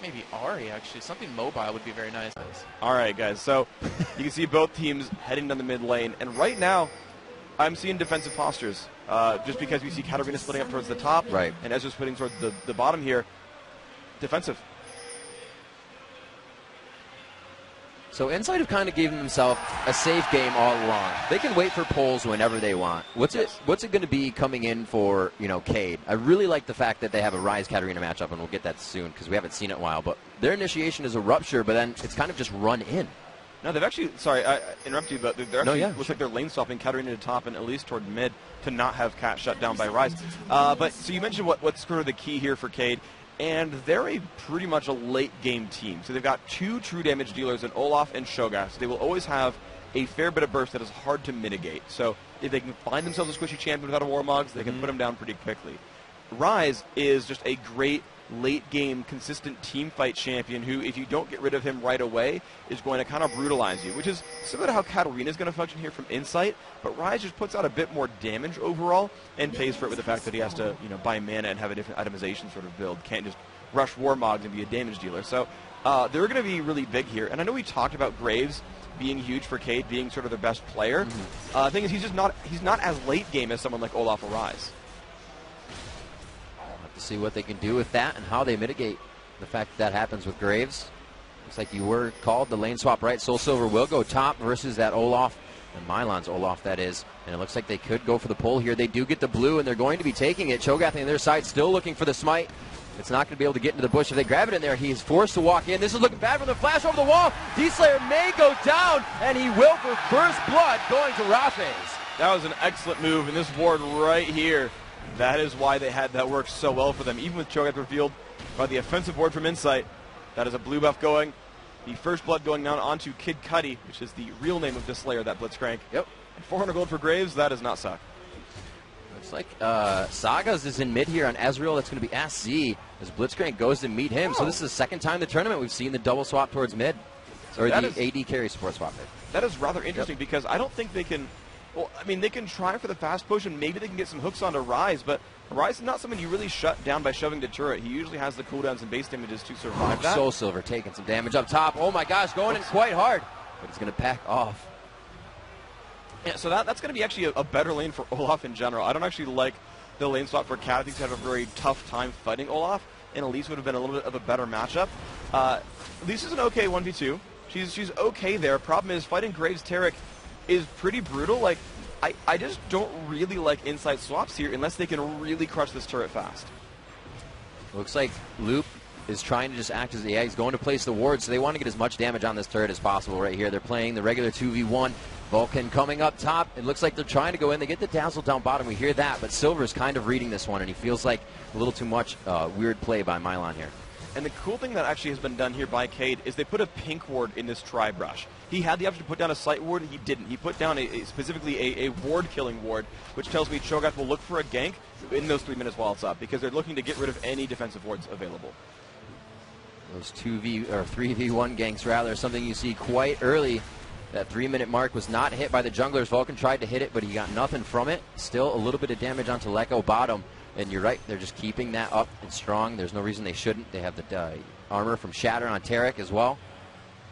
Maybe Ari, actually. Something mobile would be very nice. All right, guys. So you can see both teams heading down the mid lane. And right now, I'm seeing defensive postures. Just because we see Katarina splitting up towards the top. Right. And Ezra's splitting towards the bottom here. Defensive. So Insight have kind of given themselves a safe game all along. They can wait for polls whenever they want. What's it going to be coming in for, Keyd? I really like the fact that they have a Rise Katarina matchup, and we'll get that soon because we haven't seen it in a while. But their initiation is a Rupture, but then it's kind of just run in. No, they've actually, sorry, I interrupted you, but they're actually, looks like they're lane swapping Katarina to top and at least toward mid to not have Kat shut down by Rise. But so you mentioned what's sort of the key here for Keyd. And they're pretty much a late-game team. So they've got 2 true damage dealers in Olaf and Shogas. So they will always have a fair bit of burst that is hard to mitigate. So if they can find themselves a squishy champion without a Warmogs, they can put them down pretty quickly. Rise is just a great late-game, consistent team fight champion who, if you don't get rid of him right away, is going to kind of brutalize you, which is similar to how Katarina is going to function here from Insight, but Rise just puts out a bit more damage overall and pays for it with the fact that he has to, buy mana and have a different itemization sort of build. Can't just rush Warmogs and be a damage dealer. So they're going to be really big here. And I know we talked about Graves being huge for Keyd, being sort of their best player. The thing is, he's not as late game as someone like Olaf or Rise. See what they can do with that and how they mitigate the fact that happens with Graves. Looks like you were called the lane swap, right? Soul Silver will go top versus that Olaf, and Milan's Olaf, that is. And it looks like they could go for the pull here. They do get the blue, and they're going to be taking it. Cho'Gath on their side still looking for the smite. It's not going to be able to get into the bush. If they grab it in there, he's forced to walk in. This is looking bad for the flash over the wall. D-Slayer may go down, and he will for first blood going to Rafes. That was an excellent move in this ward right here. That is why they had that work so well for them. Even with Cho'Gath revealed by the offensive ward from Insight, that is a blue buff going. The first blood going down onto Kid Cudi, which is the real name of this Slayer, that Blitzcrank. Yep. And 400 gold for Graves, that does not suck. Looks like Sagas is in mid here on Ezreal. That's going to be SZ as Blitzcrank goes to meet him. So this is the second time in the tournament we've seen the double swap towards mid. Or the AD carry support swap. That is rather interesting because I don't think they can... Well, I mean, they can try for the fast push, and maybe they can get some hooks onto Rise, but Rise is not someone you really shut down by shoving to turret. He usually has the cooldowns and base damages to survive that. Soul Silver taking some damage up top. Oh my gosh, going in quite hard, but it's going to pack off. Yeah, so that's going to be actually a better lane for Olaf in general. I don't actually like the lane swap for Kat. I think he's had a very tough time fighting Olaf, and Elise would have been a little bit of a better matchup. Elise is an okay 1v2. She's okay there. Problem is, fighting Graves Taric is pretty brutal. Like, I just don't really like inside swaps here unless they can really crush this turret fast. Looks like Loop is trying to just act as he's going to place the ward, so they want to get as much damage on this turret as possible right here. They're playing the regular 2v1. Vulcan coming up top. It looks like they're trying to go in. They get the dazzle down bottom. We hear that, but Silver's kind of reading this one, and he feels like a little too much weird play by Milan here. And the cool thing that actually has been done here by Keyd is they put a pink ward in this tri-brush. He had the option to put down a sight ward, he didn't. He put down specifically a ward-killing ward, which tells me Cho'Gath will look for a gank in those 3 minutes while it's up, because they're looking to get rid of any defensive wards available. Those 3v1 ganks, rather, something you see quite early. That 3-minute mark was not hit by the junglers. Vulcan tried to hit it, but he got nothing from it. Still a little bit of damage onto Lekko bottom. And you're right, they're just keeping that up and strong. There's no reason they shouldn't. They have the armor from Shatter on Taric as well.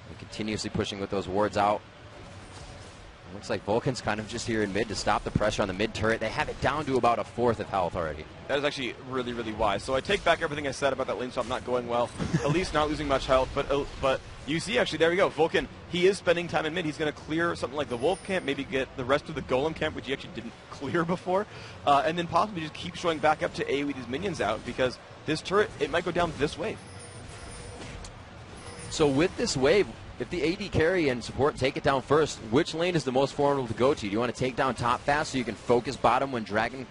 And continuously pushing with those wards out. It looks like Vulcan's kind of just here in mid to stop the pressure on the mid turret. They have it down to about a 1/4 of health already. That is actually really, really wise. So I take back everything I said about that lane swap not going well. At least not losing much health. But you see, actually, there we go. Vulcan, he is spending time in mid. He's going to clear something like the Wolf camp, maybe get the rest of the Golem camp, which he actually didn't clear before, and then possibly just keep showing back up to AoE these minions out, because this turret, it might go down this wave. So with this wave, if the AD carry and support take it down first, which lane is the most formidable to go to? Do you want to take down top fast so you can focus bottom when Dragon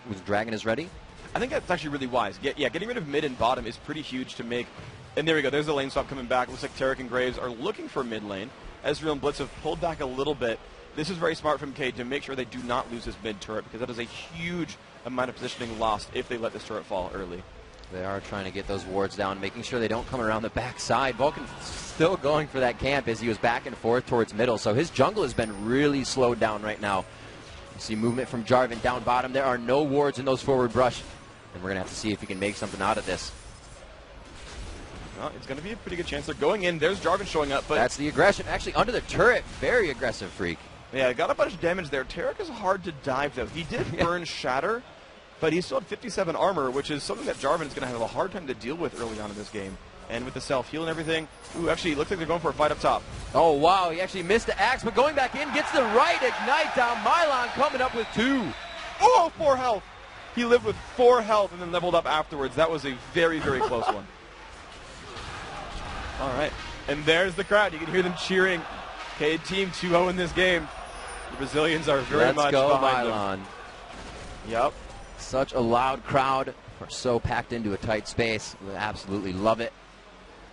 is ready? I think that's actually really wise. Yeah, getting rid of mid and bottom is pretty huge to make. And there we go. There's the lane swap coming back. Looks like Taric and Graves are looking for mid lane. Ezreal and Blitz have pulled back a little bit. This is very smart from Keyd to make sure they do not lose this mid turret, because that is a huge amount of positioning lost if they let this turret fall early. They are trying to get those wards down, making sure they don't come around the backside. Vulcan's still going for that camp as he was back and forth towards middle. So his jungle has been really slowed down right now. You see movement from Jarvan down bottom. There are no wards in those forward brush. And we're going to have to see if he can make something out of this. Well, it's going to be a pretty good chance. They're going in. There's Jarvan showing up. But that's the aggression. Actually, under the turret, very aggressive Freak. Yeah, got a bunch of damage there. Tarek is hard to dive, though. He did burn Shatter, but he still had 57 armor, which is something that Jarvan is going to have a hard time to deal with early on in this game. And with the self-heal and everything, ooh, actually, it looks like they're going for a fight up top. Oh, wow, he actually missed the axe, but going back in, gets the right ignite down. Mylon coming up with 2. Oh, 4 health. He lived with 4 health and then leveled up afterwards. That was a very, very close one. All right, and there's the crowd. You can hear them cheering. Keyd team 2-0 in this game. The Brazilians are very much behind them. Yep. Such a loud crowd. We're so packed into a tight space. We absolutely love it.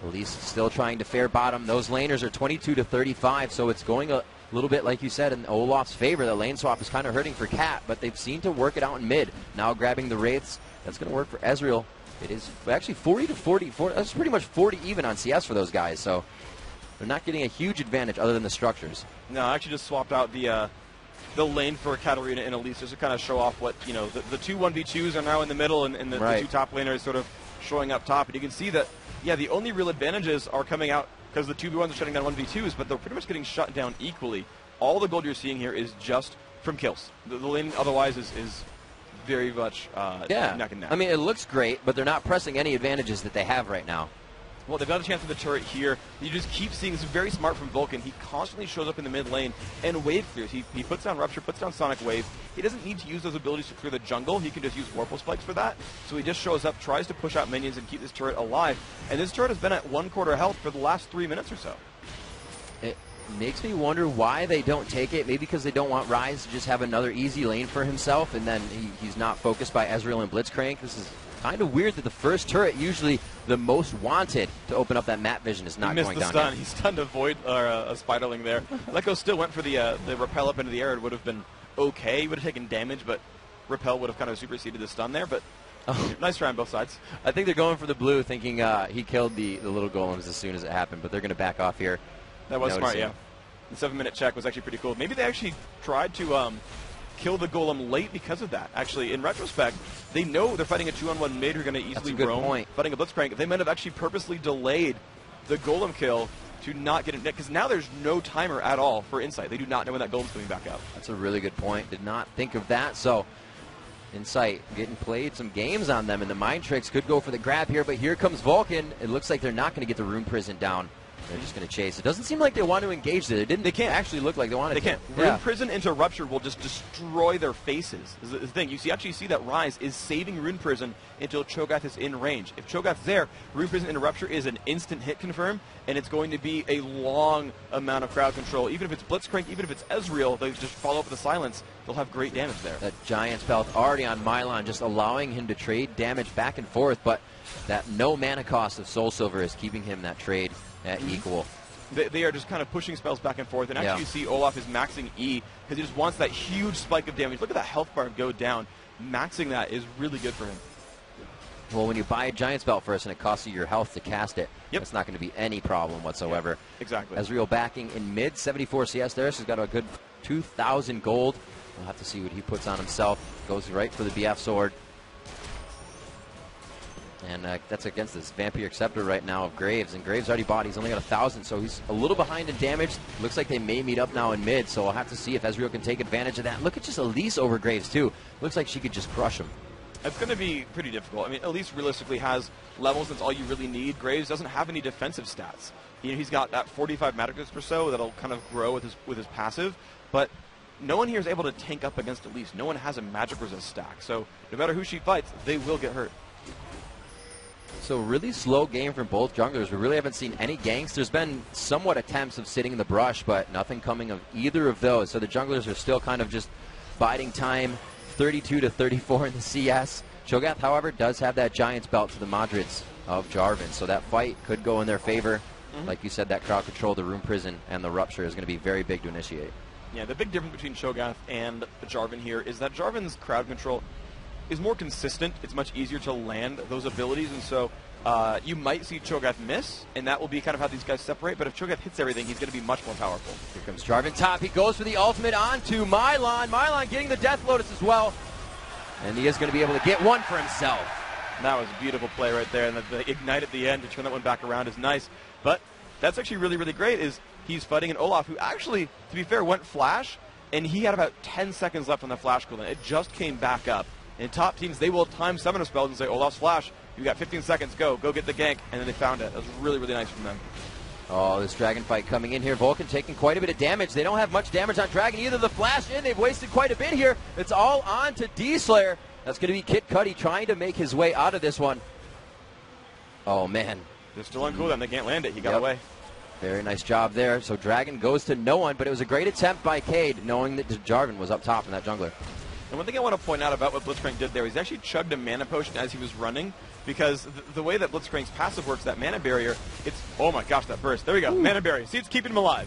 Elise still trying to fare bottom. Those laners are 22-35, so it's going a little bit, like you said, in Olaf's favor. The lane swap is kind of hurting for Cat, but they've seemed to work it out in mid. Now grabbing the Wraiths. That's going to work for Ezreal. It is actually 40-40. That's pretty much 40 even on CS for those guys, so they're not getting a huge advantage other than the structures. No, I actually just swapped out the lane for Katarina and Elise just to kind of show off what, you know, the 2 1v2s are now in the middle, and the 2 top laners sort of showing up top. And you can see that, yeah, the only real advantages are coming out because the 2v1s are shutting down 1v2s, but they're pretty much getting shut down equally. All the gold you're seeing here is just from kills. The lane otherwise is very much neck and neck. I mean, it looks great, but they're not pressing any advantages that they have right now. Well, they've got a chance for the turret here. You just keep seeing, this is very smart from Vulcan. He constantly shows up in the mid lane and wave clears. He puts down Rupture, puts down Sonic Wave. He doesn't need to use those abilities to clear the jungle. He can just use Warple Spikes for that. So he just shows up, tries to push out minions and keep this turret alive. And this turret has been at 1/4 health for the last 3 minutes or so. It makes me wonder why they don't take it. Maybe because they don't want Ryze to just have another easy lane for himself, and then he's not focused by Ezreal and Blitzcrank. This is kind of weird that the first turret, usually the most wanted to open up that map vision, is not going down. He missed the stun. He stunned a Void or a Spiderling there. Lekko still went for the repel up into the air. It would have been okay. He would have taken damage, but repel would have kind of superseded the stun there. But nice try on both sides. I think they're going for the blue, thinking he killed the little golems as soon as it happened, but they're going to back off here. That was smart, yeah. The 7-minute check was actually pretty cool. Maybe they actually tried to kill the golem late because of that. Actually, in retrospect, they know they're fighting a 2-on-1 mid who are going to easily roam. Fighting a Blitzcrank. They might have actually purposely delayed the golem kill to not get it, because now there's no timer at all for Insight. They do not know when that golem's coming back up. That's a really good point. Did not think of that. So Insight getting played some games on them, and the Mind Tricks could go for the grab here, but here comes Vulcan. It looks like they're not going to get the Rune Prison down. They're just going to chase. It doesn't seem like they want to engage there. They can't actually look like they wanted to. They can't. Rune Prison into Rupture will just destroy their faces. Is the thing. You actually see that Ryze is saving Rune Prison until Cho'Gath is in range. If Cho'Gath's there, Rune Prison into Rupture is an instant hit confirm, and it's going to be a long amount of crowd control. Even if it's Blitzcrank, even if it's Ezreal, they just follow up with the silence. They'll have great damage there. That Giant's Belt already on Mylon, just allowing him to trade damage back and forth, but that no mana cost of Soul Silver is keeping him that trade at equal. They are just kind of pushing spells back and forth, and actually you see Olaf is maxing E because he just wants that huge spike of damage. Look at that health bar go down. Maxing that is really good for him. Well, when you buy a Giant's Belt first and it costs you your health to cast it, it's not going to be any problem whatsoever. Yep, exactly. Ezreal backing in mid, 74 CS there, so he's got a good 2,000 gold. We'll have to see what he puts on himself. Goes right for the BF sword. And that's against this Vampire Scepter right now of Graves. And Graves already bought. He's only got 1,000, so he's a little behind in damage. Looks like they may meet up now in mid, so we'll have to see if Ezreal can take advantage of that. Look at just Elise over Graves, too. Looks like she could just crush him. It's going to be pretty difficult. I mean, Elise realistically has levels. That's all you really need. Graves doesn't have any defensive stats. He's got that 45 magic resist or so that'll kind of grow with his passive, but no one here is able to tank up against Elise. No one has a magic resist stack, so no matter who she fights, they will get hurt. So really slow game from both junglers. We really haven't seen any ganks. There's been somewhat attempts of sitting in the brush, but nothing coming of either of those. So the junglers are still kind of just biding time, 32-34 in the CS. Cho'Gath, however, does have that Giant's Belt to the Madrids of Jarvan, so that fight could go in their favor. Like you said, that crowd control, the Rune Prison, and the Rupture is going to be very big to initiate. Yeah, the big difference between Cho'Gath and Jarvan here is that Jarvan's crowd control is more consistent. It's much easier to land those abilities, and so you might see Cho'Gath miss, and that will be kind of how these guys separate, but if Cho'Gath hits everything, he's going to be much more powerful. Here comes Jarvan top. He goes for the ultimate onto Mylon. Mylon getting the Death Lotus as well, and he is going to be able to get one for himself. That was a beautiful play right there, and the ignite at the end to turn that one back around is nice. But that's actually really, really great, is he's fighting an Olaf who actually, to be fair, went flash, and he had about 10 seconds left on the flash cooldown. It just came back up. And top teams, they will time summoner spells and say, Olaf's flash, you got 15 seconds, go get the gank, and then they found it. That was really, really nice from them. Oh, this Dragon fight coming in here. Vulcan taking quite a bit of damage. They don't have much damage on Dragon either. The flash in, they've wasted quite a bit here. It's all on to D-Slayer. That's going to be Keyd.BenQ trying to make his way out of this one. Oh, man. They're still on cooldown. They can't land it. He got away. Very nice job there. So Dragon goes to no one, but it was a great attempt by Keyd, knowing that Jarvan was up top in that jungler. And one thing I want to point out about what Blitzcrank did there, he's actually chugged a mana potion as he was running, because the way that Blitzcrank's passive works, that mana barrier, it's, oh my gosh, that burst. There we go, mana barrier. See, it's keeping him alive.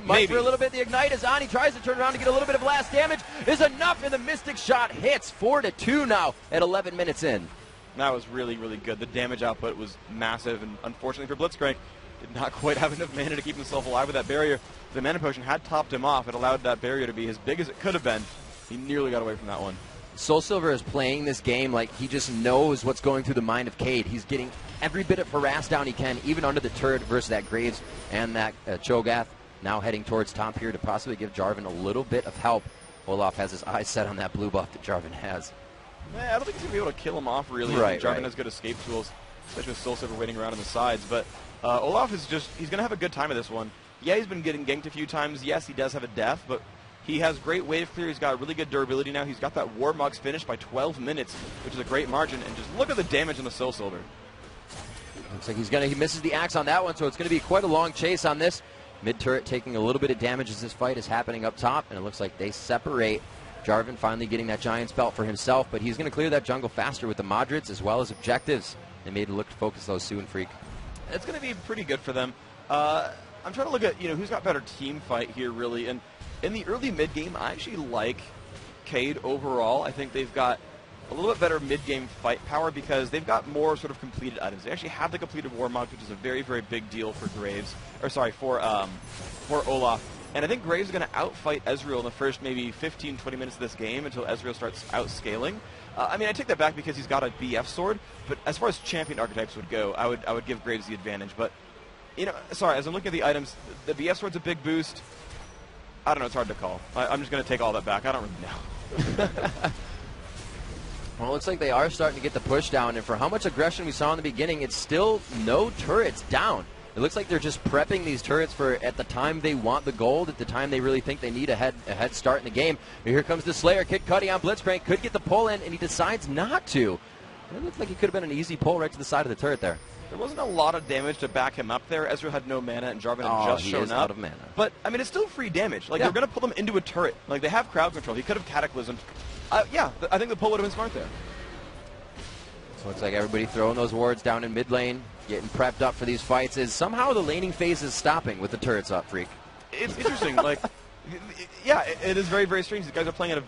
Might for a little bit, the ignite is on. He tries to turn around to get a little bit of blast damage. Is enough, and the Mystic Shot hits 4-2 now at 11 minutes in. That was really, really good. The damage output was massive, and unfortunately for Blitzcrank, did not quite have enough mana to keep himself alive with that barrier. The mana potion had topped him off. It allowed that barrier to be as big as it could have been. He nearly got away from that one. Soul Silver is playing this game like he just knows what's going through the mind of Keyd. He's getting every bit of harass down he can, even under the turret versus that Graves and that Cho'Gath. Now heading towards top here to possibly give Jarvan a little bit of help. Olaf has his eyes set on that blue buff that Jarvan has. I don't think he's going to be able to kill him off, really. Right, Jarvan has good escape tools, especially with Soul Silver waiting around on the sides. But Olaf is just, he's going to have a good time of this one. Yeah, he's been getting ganked a few times. Yes, he does have a death, but he has great wave clear. He's got really good durability now. He's got that War Mugs finished by 12 minutes, which is a great margin. And just look at the damage on the Soul Silver. Looks like he misses the axe on that one, so it's going to be quite a long chase on this. Mid-turret taking a little bit of damage as this fight is happening up top, and it looks like they separate. Jarvan finally getting that Giant's Belt for himself, but he's going to clear that jungle faster with the Modreds as well as objectives. They made it look to focus those soon, Freak. It's going to be pretty good for them. I'm trying to look at who's got better team fight here, really. And in the early mid-game, I actually like Keyd overall. I think they've got a little bit better mid-game fight power because they've got more sort of completed items. They actually have the completed War Mug, which is a very, very big deal for for Olaf. And I think Graves is going to outfight Ezreal in the first maybe 15, 20 minutes of this game until Ezreal starts outscaling. I mean, I take that back because he's got a BF sword, but as far as champion archetypes would go, I would give Graves the advantage. But, as I'm looking at the items, the BF sword's a big boost. I don't know, it's hard to call. I'm just going to take all that back. I don't really know. Well, it looks like they are starting to get the push down, and for how much aggression we saw in the beginning, it's still no turrets down. It looks like they're just prepping these turrets for at the time they want the gold, at the time they really think they need a head start in the game. And here comes the Slayer. Keyd.BenQ on Blitzcrank. Could get the pull in, and he decides not to. It looked like he could have been an easy pull right to the side of the turret there. There wasn't a lot of damage to back him up there. Ezreal had no mana, and Jarvan had just shown up. Out of mana. But, I mean, it's still free damage. Like, they're going to pull them into a turret. Like, they have crowd control. He could have cataclysmed. I think the pull would have been smart there. So looks like everybody throwing those wards down in mid lane, getting prepped up for these fights. Is somehow the laning phase is stopping with the turrets up, Freak. It's interesting. Like, yeah, it is very, very strange. These guys are playing it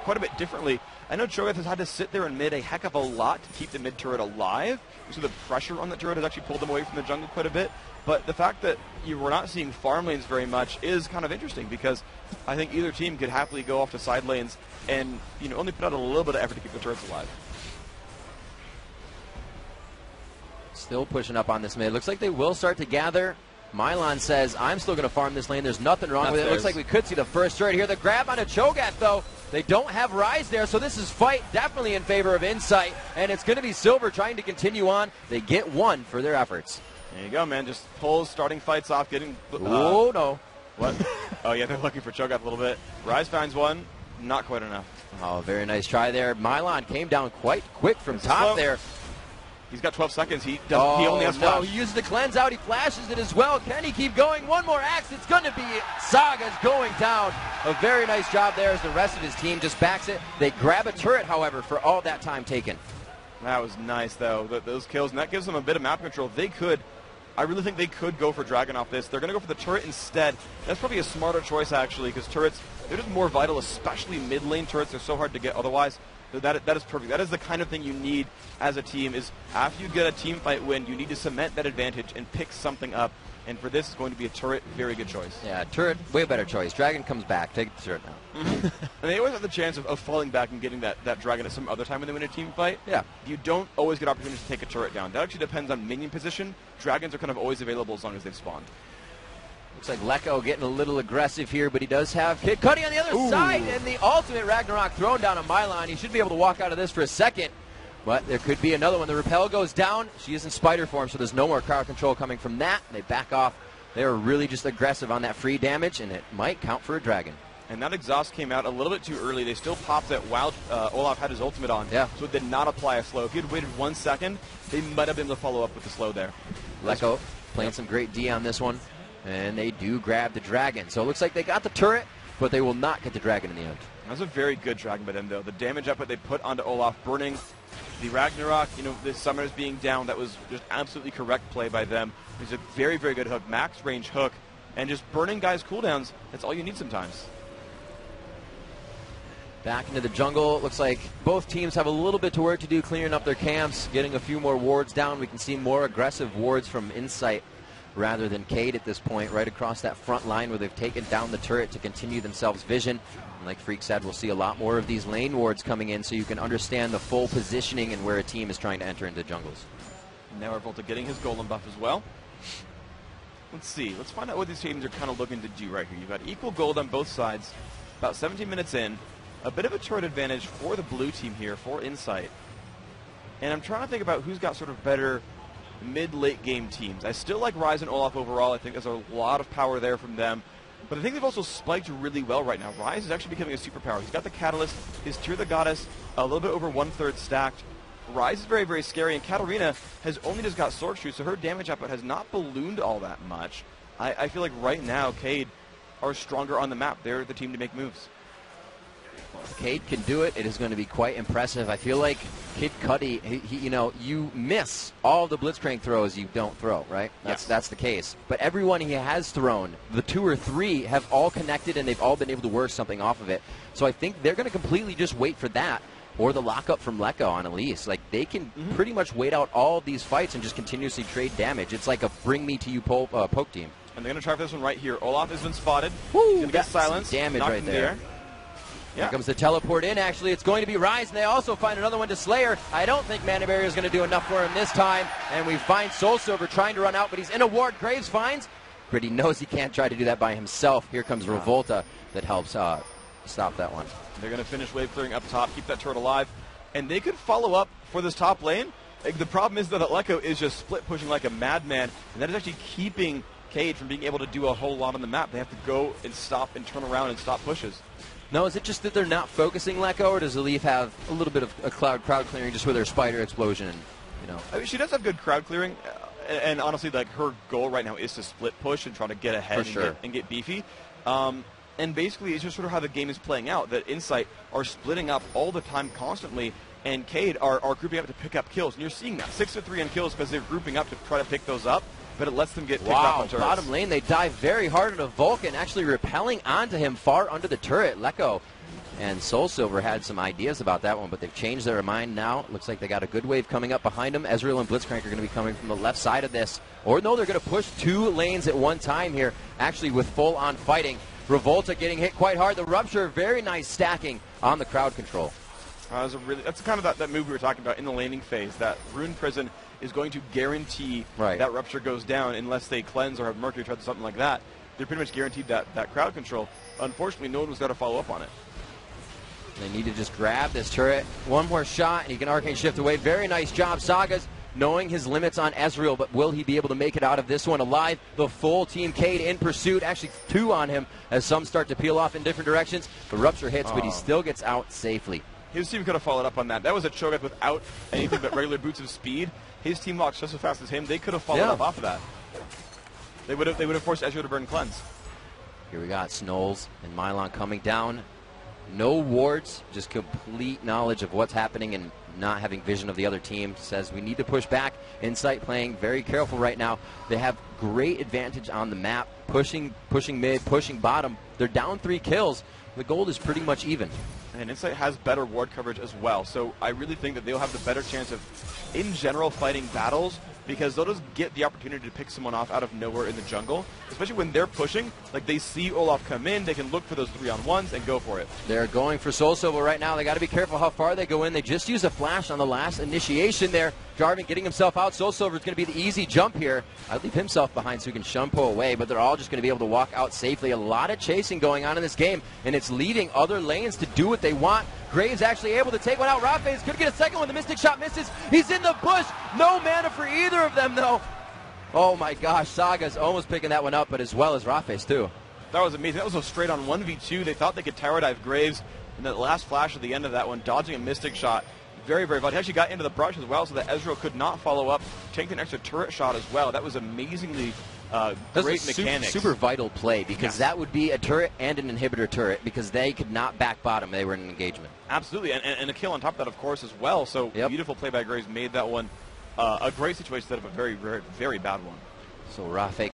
quite a bit differently. I know Cho'Gath has had to sit there in mid a heck of a lot to keep the mid turret alive. So the pressure on the turret has actually pulled them away from the jungle quite a bit. But the fact that we're not seeing farm lanes very much is kind of interesting because I think either team could happily go off to side lanes and only put out a little bit of effort to keep the turrets alive. Still pushing up on this mid. Looks like they will start to gather. Mylon says, I'm still going to farm this lane. There's nothing wrong with it. It looks like we could see the first turret here. The grab on a Cho'Gath, though. They don't have Rise there, so this is fight definitely in favor of Insight, and it's going to be Silver trying to continue on. They get one for their efforts. There you go, man. Just pulls, starting fights off, getting... oh, no. What? Oh, yeah, they're looking for Cho'Gath a little bit. Rise finds one. Not quite enough. Oh, very nice try there. Mylon came down quite quick from top there. He's got 12 seconds. He only has flash. No, he uses the cleanse out. He flashes it as well. Can he keep going? One more axe. It's going to be Saga's going down. A very nice job there as the rest of his team just backs it. They grab a turret, however, for all that time taken. That was nice, though, those kills. And that gives them a bit of map control. I really think they could go for Dragon off this. They're going to go for the turret instead. That's probably a smarter choice, actually, because turrets, they're just more vital, especially mid-lane turrets. They're so hard to get otherwise. That is perfect. That is the kind of thing you need as a team, is after you get a team fight win, you need to cement that advantage and pick something up. And for this, it's going to be a turret. Very good choice. Yeah, turret, way better choice. Dragon comes back. Take the turret now. And they always have the chance of falling back and getting that dragon at some other time when they win a team fight. Yeah. You don't always get opportunities to take a turret down. That actually depends on minion position. Dragons are kind of always available as long as they've spawned. Looks like Lecco getting a little aggressive here, but he does have Kid Cudi on the other side, and the ultimate Ragnarok thrown down on Mylon. He should be able to walk out of this for a second, but there could be another one. The rappel goes down. She is in spider form, so there's no more crowd control coming from that. They back off. They're really just aggressive on that free damage, and it might count for a dragon. And that exhaust came out a little bit too early. They still popped it while Olaf had his ultimate on, so it did not apply a slow. If he had waited 1 second, they might have been able to follow up with the slow there. Lecco playing some great D on this one, and they do grab the dragon. So it looks like they got the turret, but they will not get the dragon in the end. That was a very good dragon by them, though. The damage output they put onto Olaf, burning the Ragnarok, the summoners being down, that was just absolutely correct play by them. It was a very, very good hook, max range hook, and just burning guys' cooldowns, that's all you need sometimes. Back into the jungle. Looks like both teams have a little bit to work to do, clearing up their camps, getting a few more wards down. We can see more aggressive wards from Insight rather than Keyd at this point, right across that front line where they've taken down the turret to continue themselves vision. And like Freak said, we'll see a lot more of these lane wards coming in so you can understand the full positioning and where a team is trying to enter into jungles. Now Revolta getting his golem buff as well. Let's see. Let's find out what these teams are kind of looking to do right here. You've got equal gold on both sides. About 17 minutes in. A bit of a turret advantage for the blue team here, for Insight. And I'm trying to think about who's got sort of better mid-late game teams. I still like Ryze and Olaf overall. I think there's a lot of power there from them. But I think they've also spiked really well right now. Ryze is actually becoming a superpower. He's got the Catalyst, his Tear the Goddess, a little bit over 1/3 stacked. Ryze is very, very scary, and Katarina has only just got Sword Shoe, so her damage output has not ballooned all that much. I feel like right now, Keyd are stronger on the map. They're the team to make moves. Keyd can do it. It is going to be quite impressive. I feel like Kid Cudi, you miss all the Blitzcrank throws you don't throw, right? That's the case. But everyone he has thrown, the 2 or 3, have all connected, and they've all been able to work something off of it. So I think they're going to completely just wait for that, or the lockup from Lecco on Elise. Like, they can pretty much wait out all of these fights and just continuously trade damage. It's like a bring-me-to-you poke team. And they're going to try for this one right here. Olaf has been spotted. Woo! He's going to get silenced. Damage right there. Yeah. Here comes the teleport in. Actually, it's going to be Ryze, and they also find another one to Slayer. I don't think Mana Barrier is going to do enough for him this time. And we find Soul Silver trying to run out, but he's in a ward. Graves finds, but he knows he can't try to do that by himself. Here comes Revolta that helps stop that one. They're going to finish wave clearing up top, keep that turret alive. And they could follow up for this top lane. The problem is, though, that Lecco is just split pushing like a madman, and that is actually keeping Keyd from being able to do a whole lot on the map. They have to go and stop and turn around and stop pushes. No, is it just that they're not focusing Lecco, or does Elif have a little bit of a crowd clearing just with her spider explosion? I mean, she does have good crowd clearing, and honestly, like, her goal right now is to split push and try to get ahead and get beefy. And basically, it's just sort of how the game is playing out. That Insight are splitting up all the time, constantly, and Keyd are grouping up to pick up kills. And you're seeing that 6-3 on kills because they're grouping up to try to pick those up. But it lets them get picked up on turrets. Bottom lane, they dive very hard into Vulcan, actually repelling onto him far under the turret. Lecco and Soul Silver had some ideas about that one, but they've changed their mind now. Looks like they got a good wave coming up behind them. Ezreal and Blitzcrank are going to be coming from the left side of this. Or no, they're going to push 2 lanes at one time here, actually with full-on fighting. Revolta getting hit quite hard. The Rupture, very nice stacking on the crowd control. That's kind of that move we were talking about in the laning phase, that Rune Prison is going to guarantee that Rupture goes down unless they cleanse or have Mercury Treads or something like that. They're pretty much guaranteed that crowd control. Unfortunately, no one was going to follow up on it. They need to just grab this turret. One more shot, and he can Arcane Shift away. Very nice job, Sagas, knowing his limits on Ezreal, but will he be able to make it out of this one alive? The full team, Keyd in pursuit, actually 2 on him as some start to peel off in different directions. The Rupture hits, but he still gets out safely. His team could have followed up on that. That was a Cho'Gath without anything but regular boots of speed. His team walks just as fast as him. They could have followed up off of that. They would have forced Ezreal to burn cleanse. Here we got Snowles and Mylon coming down. No wards, just complete knowledge of what's happening and not having vision of the other team. Says we need to push back. Insight playing very careful right now. They have great advantage on the map, pushing mid, pushing bottom. They're down 3 kills. The gold is pretty much even. And Insight has better ward coverage as well, so I really think that they'll have the better chance of, in general, fighting battles, because they'll just get the opportunity to pick someone off out of nowhere in the jungle, especially when they're pushing. Like, they see Olaf come in, they can look for those 3-on-1s and go for it. They're going for Soul Silver right now. They got to be careful how far they go in. They just used a flash on the last initiation there. Jarvan getting himself out. Soul Silver is going to be the easy jump here. I'd leave himself behind so he can Shumpo away, but they're all just going to be able to walk out safely. A lot of chasing going on in this game, and it's leading other lanes to do what they want. Graves actually able to take one out. Rafa's could get a second one. The Mystic Shot misses. He's in the bush. No mana for either of them, though. Oh, my gosh. Saga's almost picking that one up, but as well as Rafa's, too. That was amazing. That was a straight on 1v2. They thought they could tower dive Graves, and the last flash at the end of that one, dodging a Mystic Shot. Very, very vital. He actually got into the brush as well, so that Ezreal could not follow up, take an extra turret shot as well. That was amazingly great mechanics. Super vital play, because that would be a turret and an inhibitor turret, because they could not back bottom. They were in an engagement. Absolutely, and a kill on top of that, of course, as well. So beautiful play by Graves made that one a great situation instead of a very, very, very bad one. So Rafa